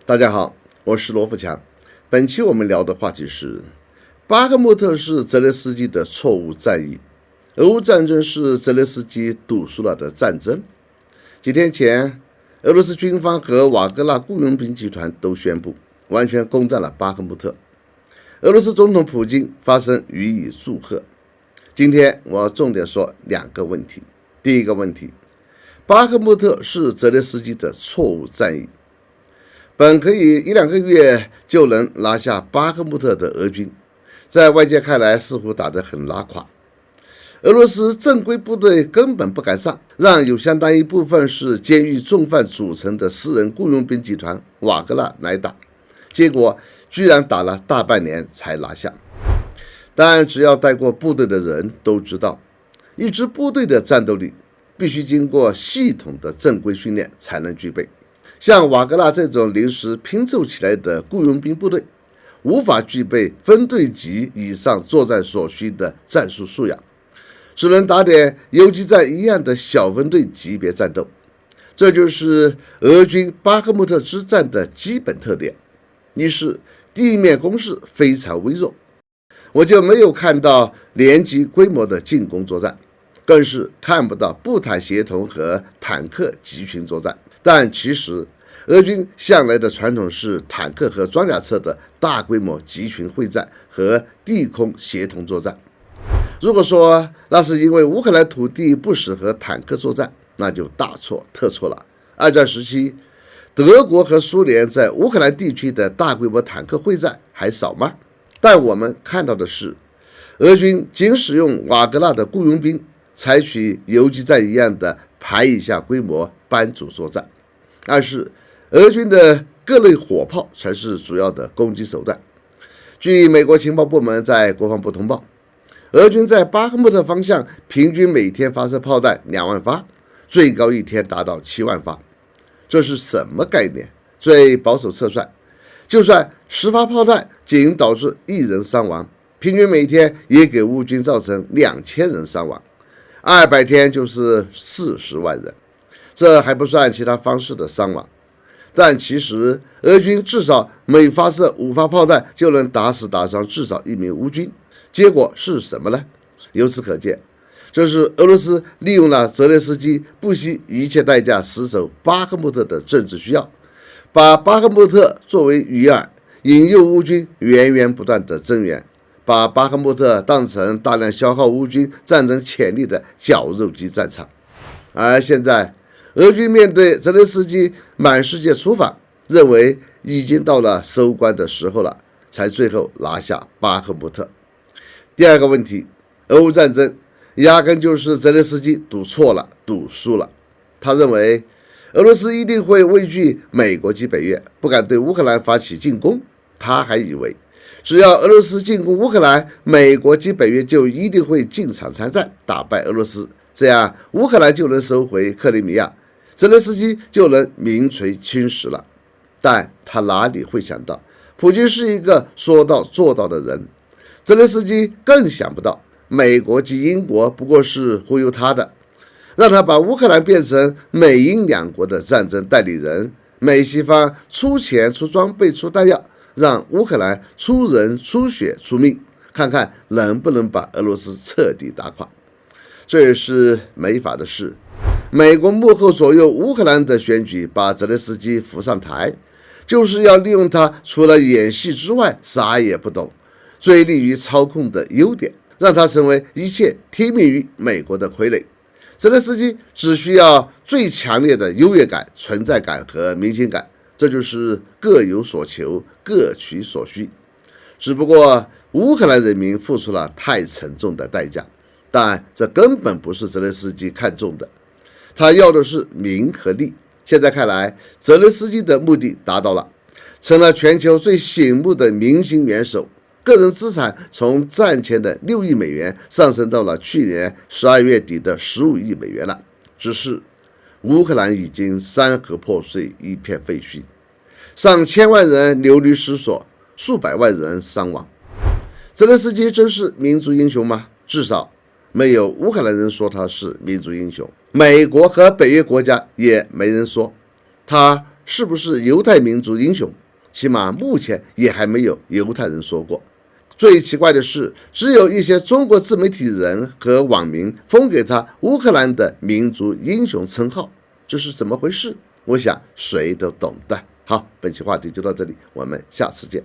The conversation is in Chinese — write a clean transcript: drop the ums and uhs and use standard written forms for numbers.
大家好，我是罗富强。本期我们聊的话题是：巴赫穆特是泽连斯基的错误战役，俄乌战争是泽连斯基赌输了的战争。几天前，俄罗斯军方和瓦格纳雇佣兵集团都宣布完全攻占了巴赫穆特，俄罗斯总统普京发声予以祝贺。今天我重点说两个问题。第一个问题，巴赫穆特是泽连斯基的错误战役。本可以1-2个月就能拿下巴赫穆特的俄军，在外界看来似乎打得很拉垮。俄罗斯正规部队根本不敢上，让有相当一部分是监狱重犯组成的私人雇佣兵集团瓦格纳来打，结果居然打了大半年才拿下。但只要带过部队的人都知道，一支部队的战斗力必须经过系统的正规训练才能具备。像瓦格纳这种临时拼凑起来的雇佣兵部队，无法具备分队级以上作战所需的战术素养，只能打点游击战一样的小分队级别战斗。这就是俄军巴赫穆特之战的基本特点。一是地面攻势非常微弱，我就没有看到连级规模的进攻作战，更是看不到步坦协同和坦克集群作战。但其实俄军向来的传统是坦克和装甲车的大规模集群会战和地空协同作战。如果说那是因为乌克兰土地不适合坦克作战，那就大错特错了。二战时期，德国和苏联在乌克兰地区的大规模坦克会战还少吗？但我们看到的是，俄军仅使用瓦格纳的雇佣兵，采取游击战一样的排一下规模班组作战。二是俄军的各类火炮才是主要的攻击手段。据美国情报部门在国防部通报，俄军在巴赫穆特方向平均每天发射炮弹2万发，最高一天达到7万发。这是什么概念？最保守测算，就算10发炮弹仅导致1人伤亡，平均每天也给乌军造成2000人伤亡，200天就是40万人。这还不算其他方式的伤亡。但其实俄军至少每发射5发炮弹就能打死打伤至少1名乌军，结果是什么呢？由此可见，这是俄罗斯利用了泽连斯基不惜一切代价死守巴赫穆特的政治需要，把巴赫穆特作为鱼饵，引诱乌军源源不断的增援，把巴赫穆特当成大量消耗乌军战争潜力的绞肉机战场。而现在俄军面对泽连斯基满世界出访，认为已经到了收官的时候了，才最后拿下巴赫穆特。第二个问题，俄乌战争压根就是泽连斯基赌错了，赌输了。他认为俄罗斯一定会畏惧美国及北约，不敢对乌克兰发起进攻。他还以为只要俄罗斯进攻乌克兰，美国及北约就一定会进场参战，打败俄罗斯，这样乌克兰就能收回克里米亚，泽连斯基就能名垂青史了。但他哪里会想到，普京是一个说到做到的人。泽连斯基更想不到，美国及英国不过是忽悠他的，让他把乌克兰变成美英两国的战争代理人，美西方出钱出装备出弹药，让乌克兰出人出血出命，看看能不能把俄罗斯彻底打垮。这也是没法的事。美国幕后左右乌克兰的选举，把泽连斯基扶上台，就是要利用他除了演戏之外啥也不懂，最利于操控的优点，让他成为一切听命于美国的傀儡。泽连斯基只需要最强烈的优越感、存在感和明星感，这就是各有所求，各取所需。只不过乌克兰人民付出了太沉重的代价，但这根本不是泽连斯基看重的，他要的是名和利。现在看来，泽连斯基的目的达到了，成了全球最醒目的明星元首，个人资产从战前的6亿美元上升到了去年12月底的15亿美元了。只是乌克兰已经山河破碎，一片废墟，上千万人流离失所，数百万人伤亡。泽连斯基真是民族英雄吗？至少没有乌克兰人说他是民族英雄，美国和北约国家也没人说。他是不是犹太民族英雄，起码目前也还没有犹太人说过。最奇怪的是，只有一些中国自媒体人和网民封给他乌克兰的民族英雄称号，这是怎么回事？我想谁都懂的。好，本期话题就到这里，我们下次见。